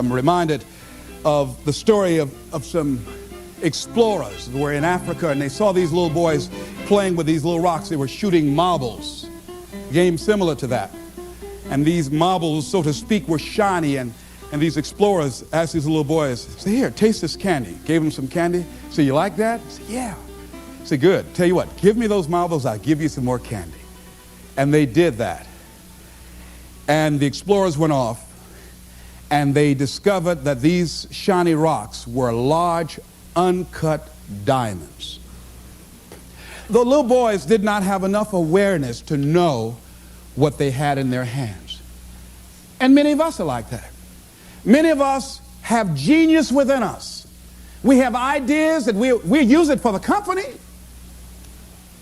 I'm reminded of the story of some explorers who were in Africa, and they saw these little boys playing with these little rocks. They were shooting marbles, a game similar to that. And these marbles, so to speak, were shiny, and these explorers asked these little boys, say, here, taste this candy. Gave them some candy. So you like that? Said, yeah. Said, good. Tell you what, give me those marbles, I'll give you some more candy. And they did that. And the explorers went off, and they discovered that these shiny rocks were large, uncut diamonds. The little boys did not have enough awareness to know what they had in their hands. And many of us are like that. Many of us have genius within us. We have ideas that we use it for the company.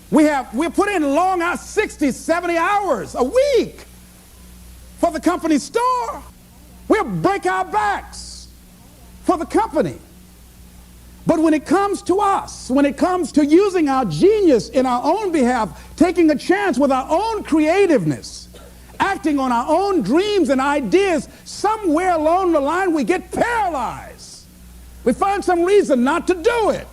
We put in long hours, 60, 70 hours a week for the company store. We'll break our backs for the company. But when it comes to us, when it comes to using our genius in our own behalf, taking a chance with our own creativeness, acting on our own dreams and ideas, somewhere along the line we get paralyzed. We find some reason not to do it.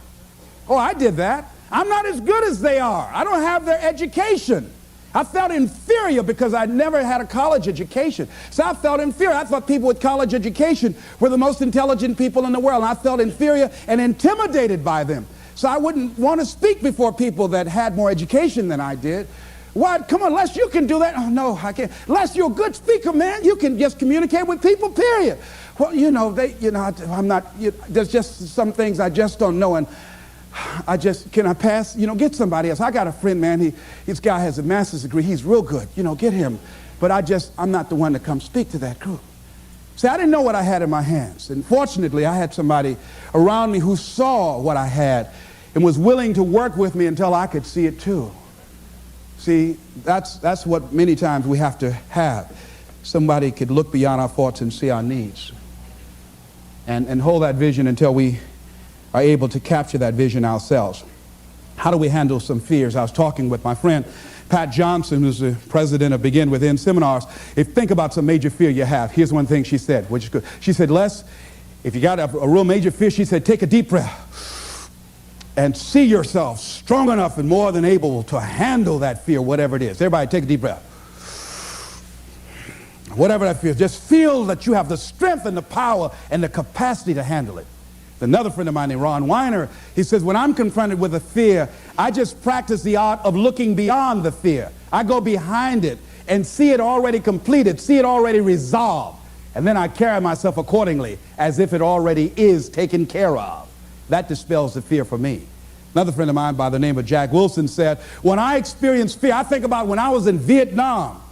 Oh, I did that. I'm not as good as they are. I don't have their education. I felt inferior because I never had a college education. So I felt inferior. I thought people with college education were the most intelligent people in the world. And I felt inferior and intimidated by them. So I wouldn't want to speak before people that had more education than I did. Why? Come on, Les, you can do that. Oh, no, I can't. Les, you're a good speaker, man. You can just communicate with people, period. Well, I'm not, there's just some things I just don't know. And can I pass? Get somebody else. I got a friend, man. This guy has a master's degree. He's real good. Get him. But I'm not the one to come speak to that group. See, I didn't know what I had in my hands. And fortunately, I had somebody around me who saw what I had and was willing to work with me until I could see it too. See, that's what many times we have to have. Somebody could look beyond our faults and see our needs. And hold that vision until we are able to capture that vision ourselves. How do we handle some fears? I was talking with my friend Pat Johnson, who's the president of Begin Within seminars. Think about some major fear you have. Here's one thing she said, which is good. She said, Les, if you got a real major fear, she said, take a deep breath and see yourself strong enough and more than able to handle that fear, whatever it is. Everybody take a deep breath. Whatever that fear is, just feel that you have the strength and the power and the capacity to handle it. Another friend of mine named Ron Weiner, he says, when I'm confronted with a fear, I just practice the art of looking beyond the fear. I go behind it and see it already completed, see it already resolved. And then I carry myself accordingly as if it already is taken care of. That dispels the fear for me. Another friend of mine by the name of Jack Wilson said, when I experience fear, I think about when I was in Vietnam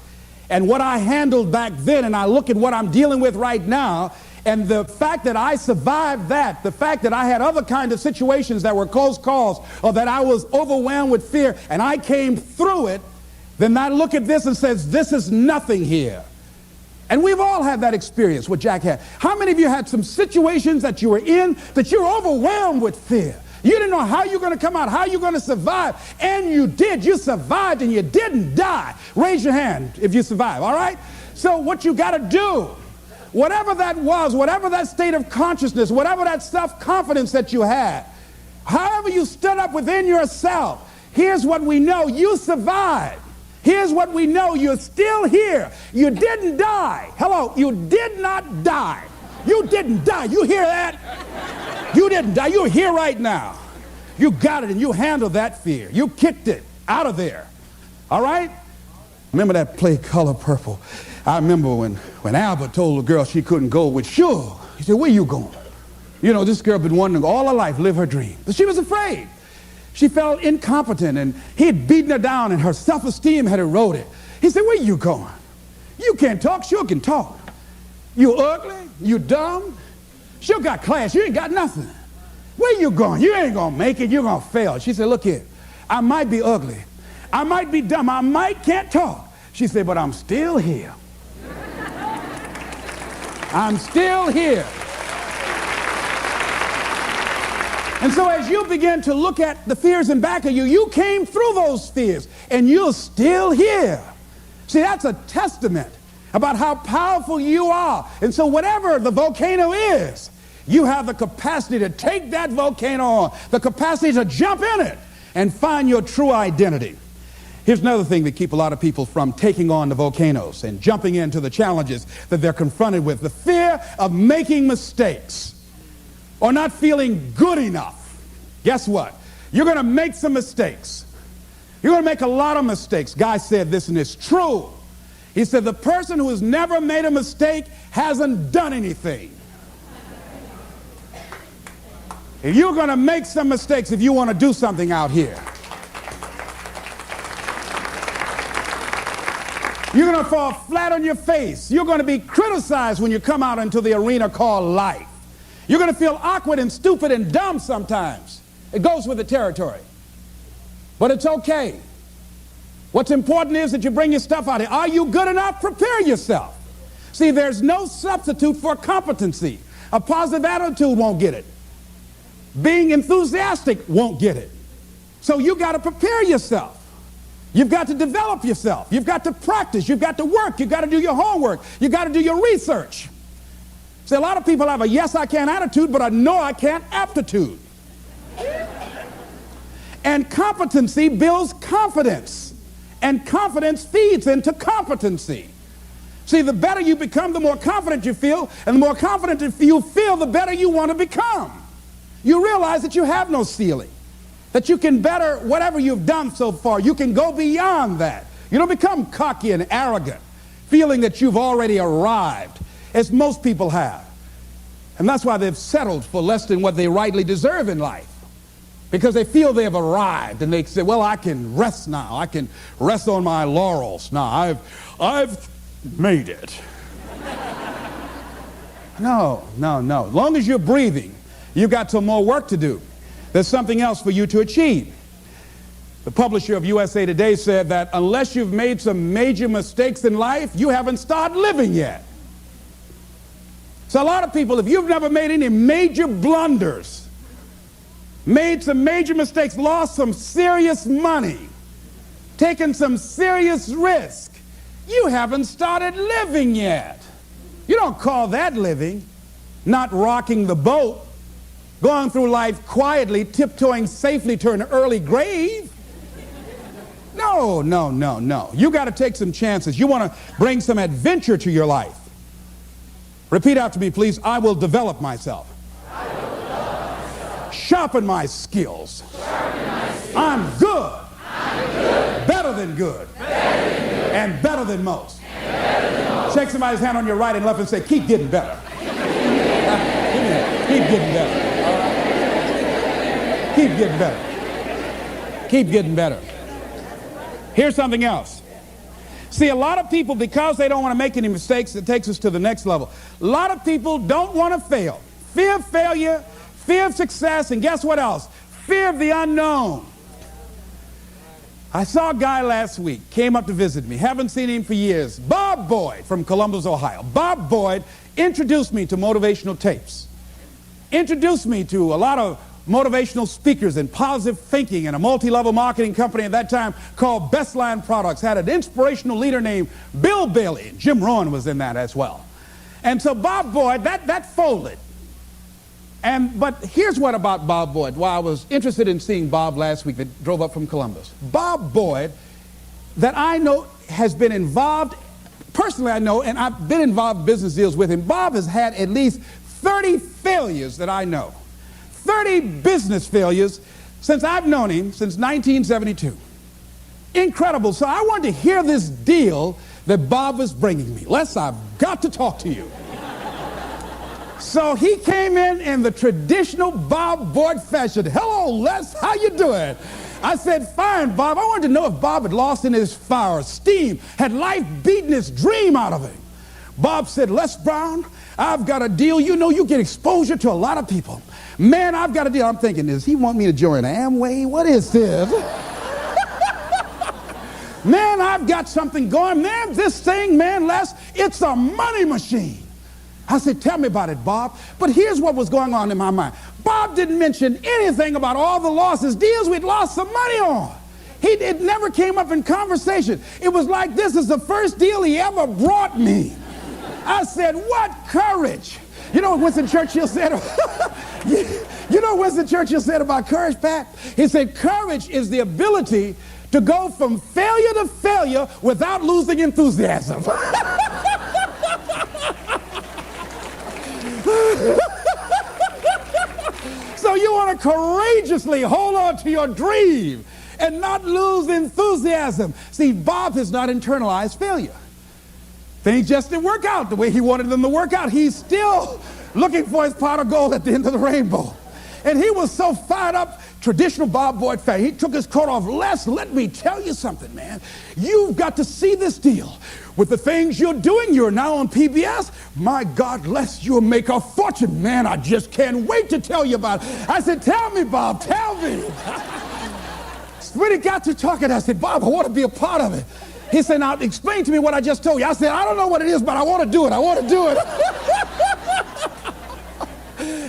and what I handled back then, and I look at what I'm dealing with right now. And the fact that I survived that, the fact that I had other kinds of situations that were close calls, or that I was overwhelmed with fear and I came through it, then I look at this and says, this is nothing here. And we've all had that experience, what Jack had. How many of you had some situations that you were in that you were overwhelmed with fear? You didn't know how you're going to come out, how you're going to survive, and you did. You survived and you didn't die. Raise your hand if you survived, all right? So what you got to do, whatever that was, whatever that state of consciousness, whatever that self-confidence that you had, however you stood up within yourself, here's what we know, you survived. Here's what we know, you're still here. You didn't die. Hello, you did not die. You didn't die. You hear that? You didn't die. You're here right now. You got it and you handled that fear. You kicked it out of there. All right? Remember that play Color Purple? I remember when Albert told the girl she couldn't go with Suge. He said, where you going? This girl been wanting all her life live her dream. But she was afraid. She felt incompetent, and he had beaten her down, and her self-esteem had eroded. He said, where you going? You can't talk. Suge can talk. You ugly. You dumb. Suge got class. You ain't got nothing. Where you going? You ain't going to make it. You're going to fail. She said, look here. I might be ugly. I might be dumb. I might can't talk. She said, but I'm still here. I'm still here. And so as you begin to look at the fears in back of you, you came through those fears and you're still here. See, that's a testament about how powerful you are. And so whatever the volcano is, you have the capacity to take that volcano on, the capacity to jump in it and find your true identity. Here's another thing that keeps a lot of people from taking on the volcanoes and jumping into the challenges that they're confronted with: the fear of making mistakes or not feeling good enough. Guess what? You're going to make some mistakes. You're going to make a lot of mistakes. Guy said this, and it's true. He said, the person who has never made a mistake hasn't done anything. If you're going to make some mistakes, if you want to do something out here, you're going to fall flat on your face. You're going to be criticized when you come out into the arena called life. You're going to feel awkward and stupid and dumb sometimes. It goes with the territory. But it's okay. What's important is that you bring your stuff out here. Are you good enough? Prepare yourself. See, there's no substitute for competency. A positive attitude won't get it. Being enthusiastic won't get it. So you got to prepare yourself. You've got to develop yourself. You've got to practice. You've got to work. You've got to do your homework. You've got to do your research. See, a lot of people have a yes, I can attitude, but a no, I can't aptitude. And competency builds confidence. And confidence feeds into competency. See, the better you become, the more confident you feel. And the more confident you feel, the better you want to become. You realize that you have no ceiling. That you can better whatever you've done so far. You can go beyond that. You don't become cocky and arrogant, feeling that you've already arrived, as most people have. And that's why they've settled for less than what they rightly deserve in life. Because they feel they have arrived, and they say, well, I can rest now. I can rest on my laurels now. I've made it. No. As long as you're breathing, you've got some more work to do. There's something else for you to achieve. The publisher of USA Today said that unless you've made some major mistakes in life, you haven't started living yet. So a lot of people, if you've never made any major blunders, made some major mistakes, lost some serious money, taken some serious risk, you haven't started living yet. You don't call that living. Not rocking the boat, going through life quietly, tiptoeing safely to an early grave. No. You got to take some chances. You want to bring some adventure to your life. Repeat after me, please. I will develop myself. Sharpen my skills. I'm good. Better than good. And better than most. Shake somebody's hand on your right and left and say, keep getting better. Keep getting better. Keep getting better. Keep getting better. Here's something else. See, a lot of people, because they don't want to make any mistakes, it takes us to the next level. A lot of people don't want to fail. Fear of failure, fear of success, and guess what else? Fear of the unknown. I saw a guy last week, came up to visit me, haven't seen him for years. Bob Boyd from Columbus, Ohio. Bob Boyd introduced me to motivational tapes. Introduced me to a lot of motivational speakers and positive thinking, and a multi-level marketing company at that time called Bestline Products had an inspirational leader named Bill Bailey. Jim Rohn was in that as well. And so Bob Boyd, that folded. But here's what about Bob Boyd. Why I was interested in seeing Bob last week that drove up from Columbus. Bob Boyd, that I know has been involved, personally I know, and I've been involved in business deals with him. Bob has had at least 30 failures that I know. 30 business failures since I've known him, since 1972. Incredible. So I wanted to hear this deal that Bob was bringing me. Les, I've got to talk to you. So he came in the traditional Bob Boyd fashion. Hello, Les, how you doing? I said, fine, Bob. I wanted to know if Bob had lost in his fire, steam, had life beaten his dream out of him. Bob said, Les Brown, I've got a deal. You know, you get exposure to a lot of people. Man, I've got a deal. I'm thinking, does he want me to join Amway? What is this? Man, I've got something going. Man, this thing, man, Les, it's a money machine. I said, tell me about it, Bob. But here's what was going on in my mind. Bob didn't mention anything about all the losses, deals we'd lost some money on. It never came up in conversation. It was like, this is the first deal he ever brought me. I said, what courage. You know what Winston Churchill said? You know what Winston Churchill said about courage, Pat? He said, courage is the ability to go from failure to failure without losing enthusiasm. So you want to courageously hold on to your dream and not lose enthusiasm. See, Bob has not internalized failure. Things just didn't work out the way he wanted them to work out. He's still looking for his pot of gold at the end of the rainbow. And he was so fired up, traditional Bob Boyd fan. He took his coat off. Les, let me tell you something, man. You've got to see this deal. With the things you're doing, you're now on PBS. My God, Les, you'll make a fortune. Man, I just can't wait to tell you about it. I said, tell me, Bob, tell me. When he got to talking, I said, Bob, I want to be a part of it. He said, now explain to me what I just told you. I said, I don't know what it is, but I want to do it. I want to do it.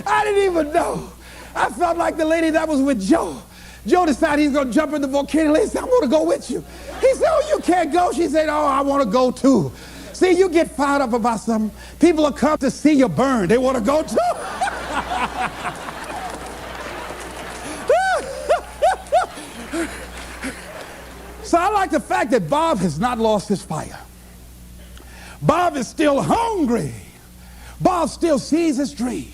I didn't even know. I felt like the lady that was with Joe. Joe decided he's going to jump in the volcano. He said, I'm going to go with you. He said, oh, you can't go. She said, oh, I want to go too. See, you get fired up about something. People will come to see you burn. They want to go too. So I like the fact that Bob has not lost his fire. Bob is still hungry. Bob still sees his dream.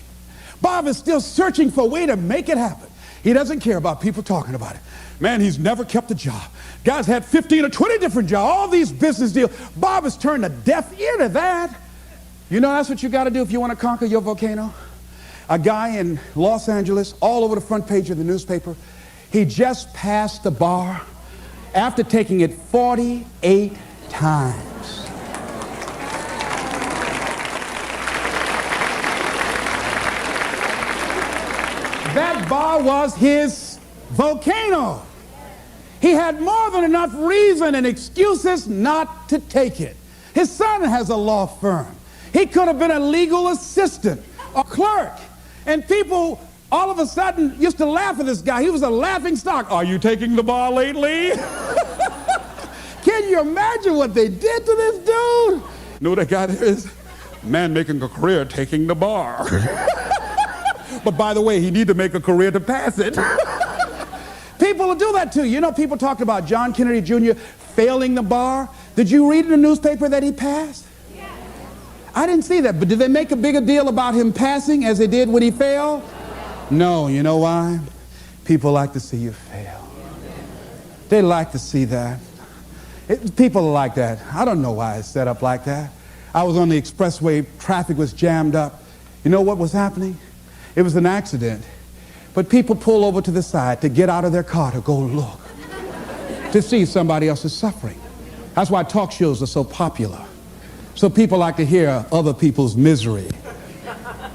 Bob is still searching for a way to make it happen. He doesn't care about people talking about it. Man, he's never kept a job. Guy's had 15 or 20 different jobs, all these business deals. Bob has turned a deaf ear to that. You know, that's what you got to do if you want to conquer your volcano. A guy in Los Angeles, all over the front page of the newspaper, he just passed the bar after taking it 48 times. That bar was his volcano. He had more than enough reason and excuses not to take it. His son has a law firm. He could have been a legal assistant, a clerk. And people all of a sudden used to laugh at this guy. He was a laughing stock. Are you taking the bar lately? Can you imagine what they did to this dude? You know what that guy there is? Man making a career taking the bar. But by the way, he need to make a career to pass it. People will do that too. You know, people talked about John Kennedy Jr. failing the bar. Did you read in the newspaper that he passed? Yes. I didn't see that, but did they make a bigger deal about him passing as they did when he failed? No, you know why? People like to see you fail. They like to see that. People are like that. I don't know why it's set up like that. I was on the expressway, traffic was jammed up. You know what was happening? It was an accident. But people pull over to the side to get out of their car to go look, to see somebody else's suffering. That's why talk shows are so popular. So people like to hear other people's misery,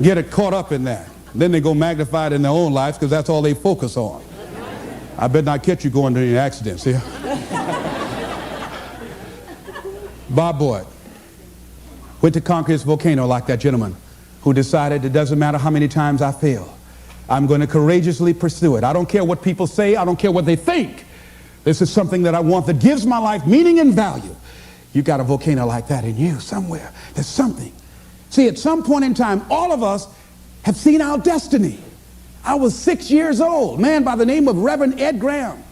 get it caught up in that. Then they go magnify it in their own lives because that's all they focus on. I better not catch you going to any accidents here. Bob Boyd went to conquer his volcano like that gentleman who decided it doesn't matter how many times I fail. I'm going to courageously pursue it. I don't care what people say. I don't care what they think. This is something that I want that gives my life meaning and value. You got a volcano like that in you somewhere. There's something. See, at some point in time, all of us have seen our destiny. I was 6 years old, a man by the name of Reverend Ed Graham,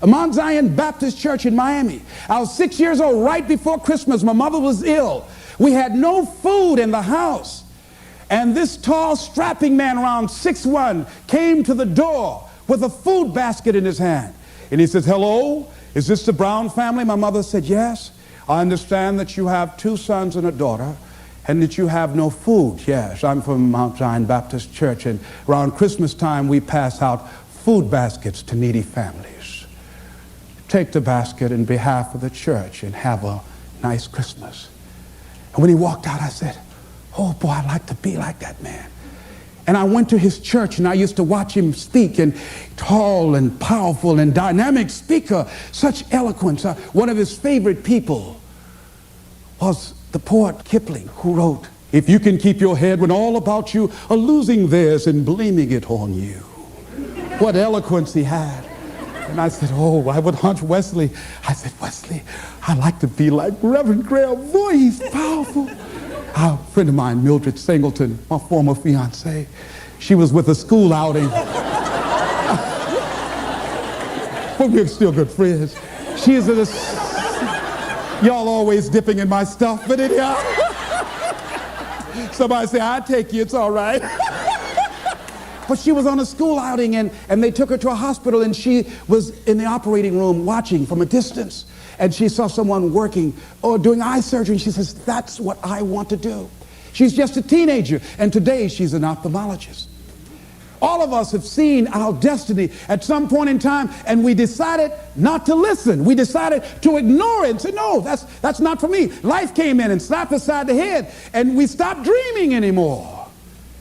a Mount Zion Baptist Church in Miami. I was 6 years old right before Christmas. My mother was ill. We had no food in the house. And this tall, strapping man around 6'1" came to the door with a food basket in his hand. And he says, hello, is this the Brown family? My mother said, yes. I understand that you have 2 sons and a daughter and that you have no food. Yes, I'm from Mount Zion Baptist Church, and around Christmas time we pass out food baskets to needy families. Take the basket in behalf of the church and have a nice Christmas. And when he walked out, I said, oh boy, I'd like to be like that man. And I went to his church and I used to watch him speak, and tall and powerful and dynamic speaker, such eloquence. One of his favorite people was the poet Kipling, who wrote, if you can keep your head when all about you are losing theirs and blaming it on you. What eloquence he had. And I said, oh, I would hunch Wesley. I said, Wesley, I'd like to be like Reverend Graham. Boy, he's powerful. A friend of mine, Mildred Singleton, my former fiance, she was with a school outing. But we're still good friends. She is y'all always dipping in my stuff, but anyhow. Somebody say, I'll take you, it's all right. But she was on a school outing, and they took her to a hospital, and she was in the operating room watching from a distance. And she saw someone working or doing eye surgery, and she says, that's what I want to do. She's just a teenager, and today she's an ophthalmologist. All of us have seen our destiny at some point in time, and we decided not to listen. We decided to ignore it and say, no, that's not for me. Life came in and slapped us side the head, and we stopped dreaming anymore.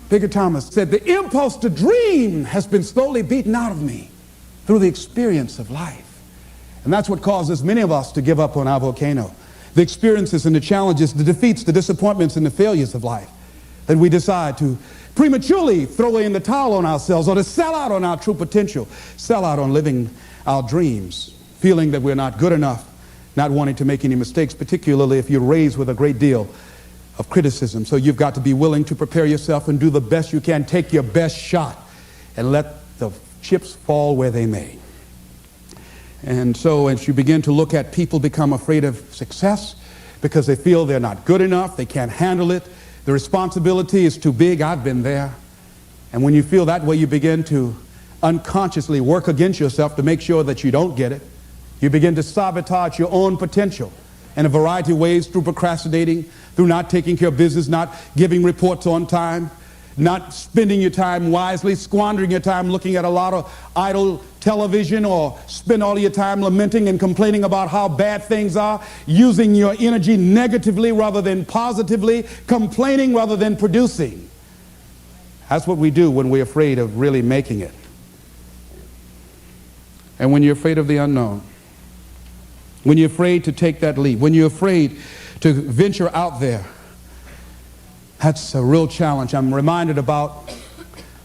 Bigger Thomas said, the impulse to dream has been slowly beaten out of me through the experience of life. And that's what causes many of us to give up on our volcano. The experiences and the challenges, the defeats, the disappointments, and the failures of life, that we decide to prematurely throw in the towel on ourselves, or to sell out on our true potential, sell out on living our dreams, feeling that we're not good enough, not wanting to make any mistakes, particularly if you're raised with a great deal of criticism. So you've got to be willing to prepare yourself and do the best you can, take your best shot, and let the chips fall where they may. And so as you begin to look at people become afraid of success because they feel they're not good enough, they can't handle it, the responsibility is too big. I've been there. And when you feel that way, you begin to unconsciously work against yourself to make sure that you don't get it. You begin to sabotage your own potential in a variety of ways, through procrastinating, through not taking care of business, not giving reports on time, not spending your time wisely, squandering your time looking at a lot of idle television, or spend all of your time lamenting and complaining about how bad things are, using your energy negatively rather than positively, complaining rather than producing. That's what we do when we're afraid of really making it. And when you're afraid of the unknown, when you're afraid to take that leap, when you're afraid to venture out there, that's a real challenge. I'm reminded about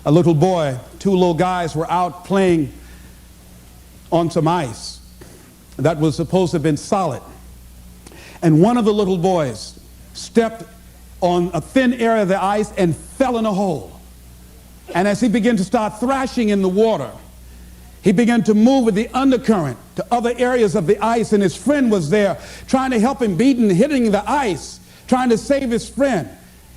a little boy. Two little guys were out playing on some ice that was supposed to have been solid. And one of the little boys stepped on a thin area of the ice and fell in a hole. And as he began to start thrashing in the water, he began to move with the undercurrent to other areas of the ice, and his friend was there trying to help him, beating, hitting the ice, trying to save his friend.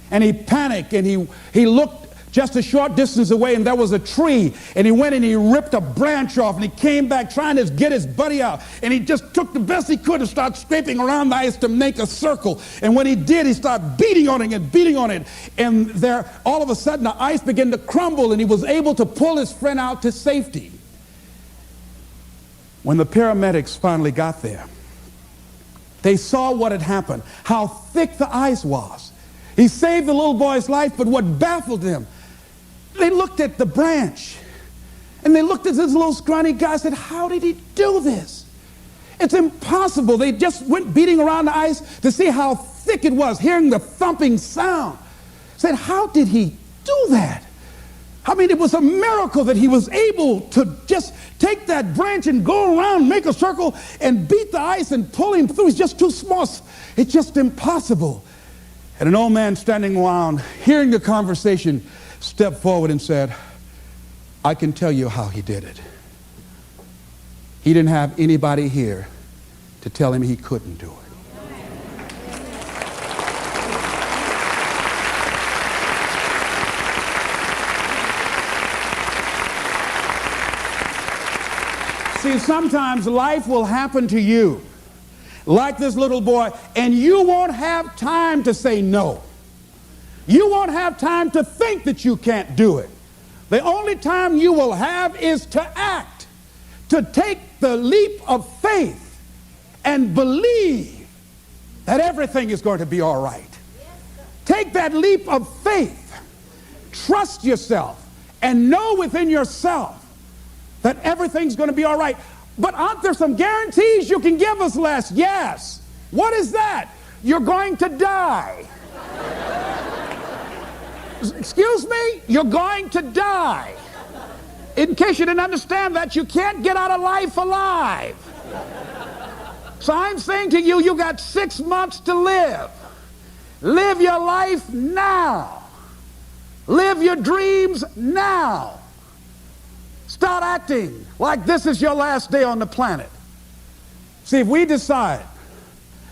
And he panicked, and he looked just a short distance away, and there was a tree, and he went and he ripped a branch off, and he came back trying to get his buddy out, and he just took the best he could and started scraping around the ice to make a circle. And when he did, he started beating on it and beating on it, and there all of a sudden the ice began to crumble, and he was able to pull his friend out to safety. When the paramedics finally got there, they saw what had happened, how thick the ice was. He saved the little boy's life, but what baffled them, they looked at the branch, and they looked at this little scrawny guy and said, how did he do this? It's impossible. They just went beating around the ice to see how thick it was, hearing the thumping sound. Said, how did he do that? I mean, it was a miracle that he was able to just take that branch and go around, make a circle, and beat the ice and pull him through. He's just too small. It's just impossible. And an old man standing around, hearing the conversation, stepped forward and said, I can tell you how he did it. He didn't have anybody here to tell him he couldn't do it. See, sometimes life will happen to you, like this little boy, and you won't have time to say no. You won't have time to think that you can't do it. The only time you will have is to act, to take the leap of faith and believe that everything is going to be all right. Take that leap of faith, trust yourself, and know within yourself that everything's going to be all right. But aren't there some guarantees you can give us, Les? Yes. What is that? You're going to die. Excuse me? You're going to die. In case you didn't understand that, you can't get out of life alive. So I'm saying to you, you got 6 months to live. Live your life now. Live your dreams now. Start acting like this is your last day on the planet. See, if we decide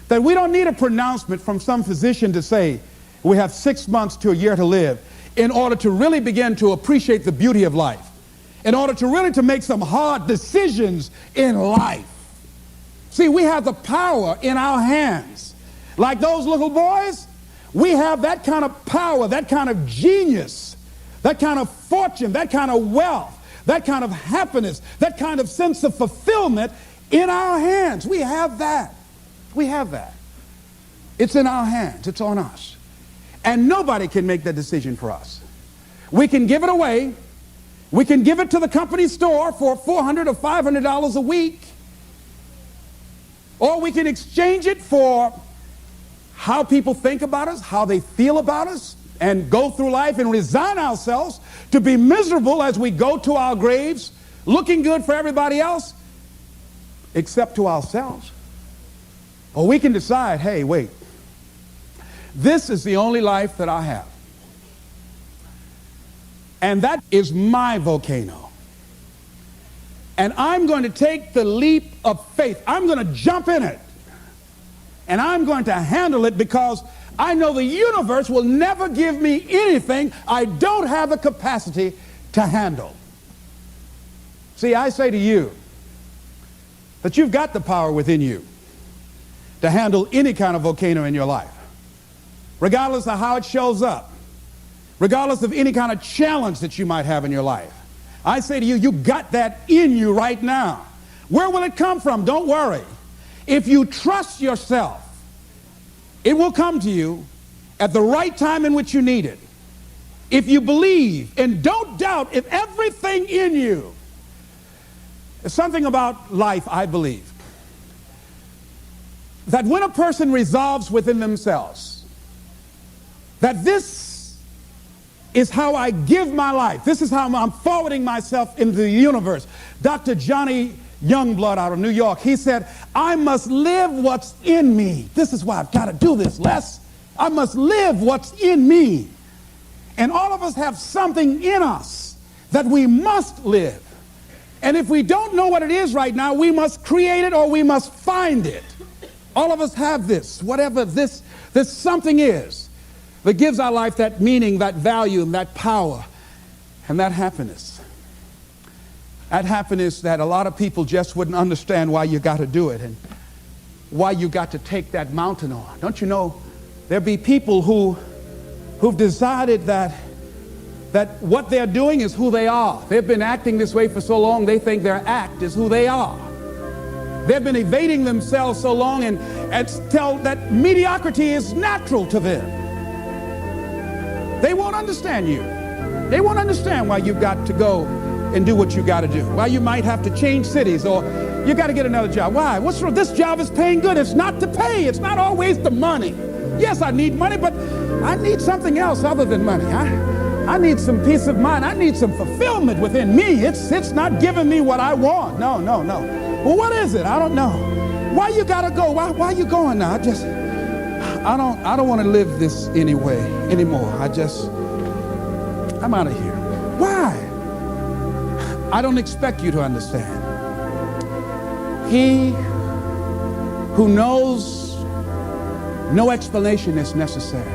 that we don't need a pronouncement from some physician to say we have 6 months to a year to live in order to really begin to appreciate the beauty of life, in order to really to make some hard decisions in life. See, we have the power in our hands. Like those little boys, we have that kind of power, that kind of genius, that kind of fortune, that kind of wealth, that kind of happiness, that kind of sense of fulfillment in our hands. We have that. We have that. It's in our hands. It's on us. And nobody can make that decision for us. We can give it away. We can give it to the company store for $400 or $500 a week. Or we can exchange it for how people think about us, how they feel about us, and go through life and resign ourselves to be miserable as we go to our graves, looking good for everybody else, except to ourselves. Or we can decide, hey, wait, this is the only life that I have. And that is my volcano. And I'm going to take the leap of faith. I'm going to jump in it. And I'm going to handle it because I know the universe will never give me anything I don't have the capacity to handle. See, I say to you that you've got the power within you to handle any kind of volcano in your life, regardless of how it shows up, regardless of any kind of challenge that you might have in your life. I say to you, you got that in you right now. Where will it come from? Don't worry. If you trust yourself, it will come to you at the right time in which you need it. If you believe and don't doubt, if everything in you, there's something about life, I believe, that when a person resolves within themselves that this is how I give my life, this is how I'm forwarding myself into the universe. Dr. Johnny Youngblood out of New York, he said, I must live what's in me. This is why I've got to do this, Les. I must live what's in me. And all of us have something in us that we must live. And if we don't know what it is right now, we must create it or we must find it. All of us have this, whatever this something is that gives our life that meaning, that value, and that power, and that happiness. That happiness that a lot of people just wouldn't understand why you got to do it and why you got to take that mountain on. Don't you know, there be people who've decided that what they're doing is who they are. They've been acting this way for so long, they think their act is who they are. They've been evading themselves so long and tell that mediocrity is natural to them. They won't understand you. They won't understand why you've got to go and do what you got to do. Why you might have to change cities or you got to get another job. Why? What's wrong? This job is paying good. It's not the pay. It's not always the money. Yes, I need money, but I need something else other than money. I need some peace of mind. I need some fulfillment within me. It's not giving me what I want. No. Well, what is it? I don't know. Why you got to go? Why you going now? I don't want to live this anymore. I'm out of here. Why? I don't expect you to understand. He who knows no explanation is necessary,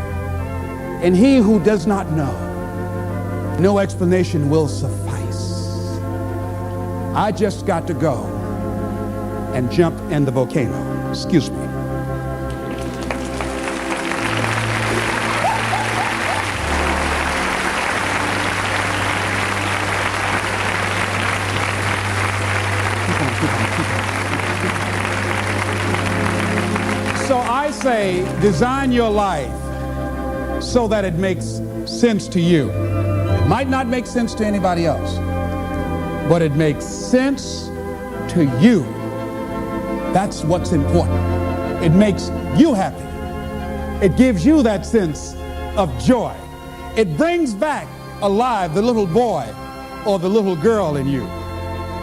and he who does not know, no explanation will suffice. I just got to go and jump in the volcano. Excuse me. So I say, design your life so that it makes sense to you. It might not make sense to anybody else, but it makes sense to you. That's what's important. It makes you happy. It gives you that sense of joy. It brings back alive the little boy or the little girl in you.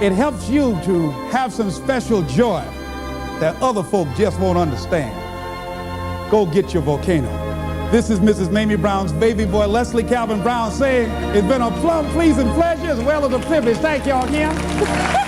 It helps you to have some special joy that other folk just won't understand. Go get your volcano. This is Mrs. Mamie Brown's baby boy, Leslie Calvin Brown, saying it's been a plumb pleasing pleasure as well as a privilege. Thank y'all again.